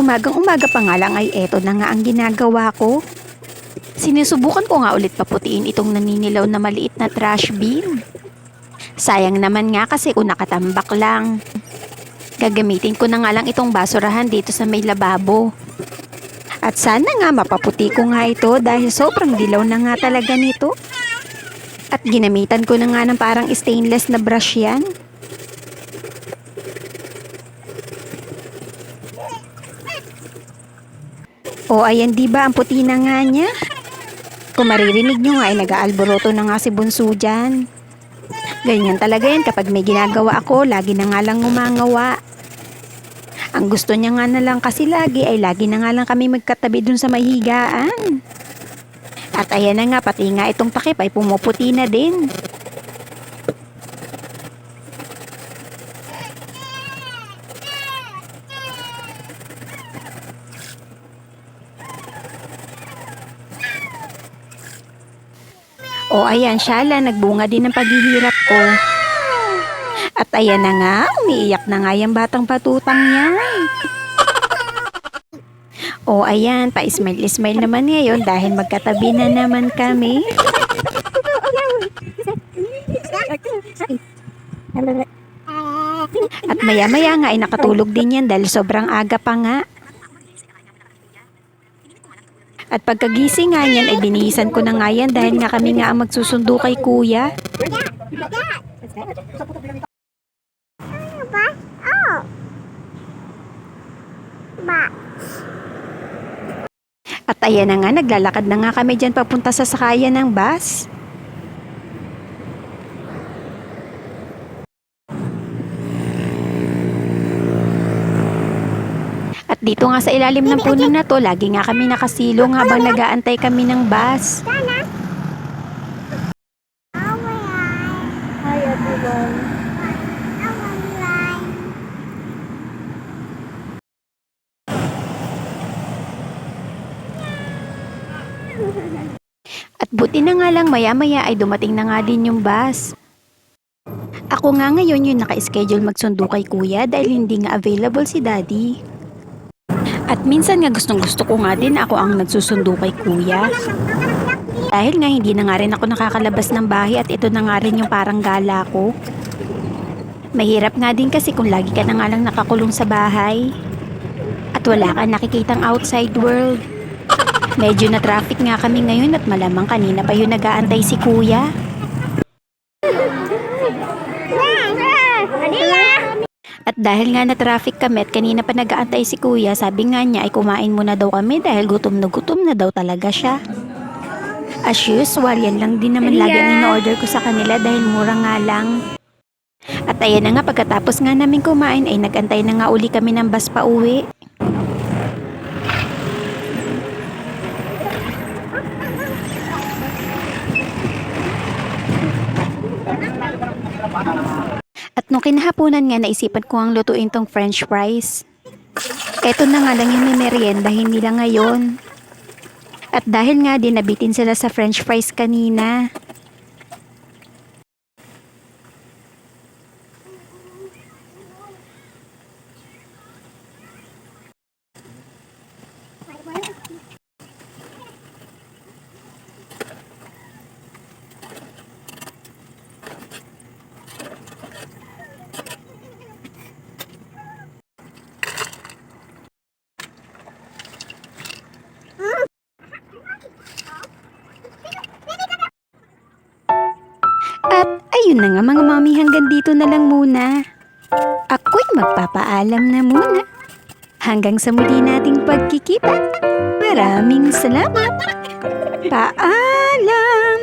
umagang-umaga pa nga lang ay eto na nga ang ginagawa ko. Sinusubukan ko nga ulit paputiin itong naninilaw na maliit na trash bin. Sayang naman nga kasi kung nakatambak lang. Gagamitin ko na nga lang itong basurahan dito sa may lababo. At sana nga mapaputi ko nga ito dahil sobrang dilaw na nga talaga nito. At ginamitan ko na nga ng parang stainless na brush yan. O ayan, diba ang puti na nga niya? Kung maririnig nyo nga ay nag-aalboroto na nga si Bunso dyan. Ganyan talaga yan kapag may ginagawa ako, lagi na nga lang ngumangawa. Ang gusto niya nga na lang kasi lagi ay lagi na nga lang kami magkatabi dun sa mahigaan. At ayan na nga, pati nga itong takip ay pumuputi na din. O ayan, Shala, nagbunga din ang paghihirap ko. At ayan na nga, umiiyak na nga yung batang patutang niya. O ayan, pa-smile-smile naman ngayon dahil magkatabi na naman kami. At maya-maya nga ay nakatulog din yan dahil sobrang aga pa nga. At pagkagising nga niyan ay binihisan ko na nga yan dahil nga kami nga ang magsusundo kay kuya. At ayan na nga, naglalakad na nga kami dyan papunta sa sakayan ng bus. At dito nga sa ilalim ng puno na to, lagi nga kami nakasilong habang nag-aantay kami ng bus. Hi everyone. At buti na nga lang maya-maya ay dumating na nga din yung bus. Ako nga ngayon yung naka-schedule magsundo kay kuya dahil hindi nga available si daddy. At minsan nga gustong-gusto ko nga din ako ang nagsusundo kay kuya. Dahil nga hindi na nga rin ako nakakalabas ng bahay at ito na nga rin yung parang gala ko. Mahirap nga din kasi kung lagi ka na nga lang nakakulong sa bahay. At wala ka nakikitang outside world. Medyo na traffic nga kami ngayon at malamang kanina pa yung nag-aantay si kuya. At dahil nga na traffic kami at kanina pa nag-aantay si kuya, sabi nga niya ay kumain muna daw kami dahil gutom na daw talaga siya. As usual, yan lang din naman lagi ang in-order ko sa kanila dahil mura nga lang. At ayan na nga, pagkatapos nga namin kumain ay nag-antay na nga uli kami ng bus pa uwi. At nung kinahaponan nga, naisipan ko ang lutuin tong french fries. Eto na nga lang yung meriendahin nila ngayon. At dahil nga din nabitin sila sa french fries kanina. At ayun na nga mga mami, hanggang dito na lang muna. Ako'y magpapaalam na muna. Hanggang sa muli nating pagkikita. Maraming salamat. Paalam.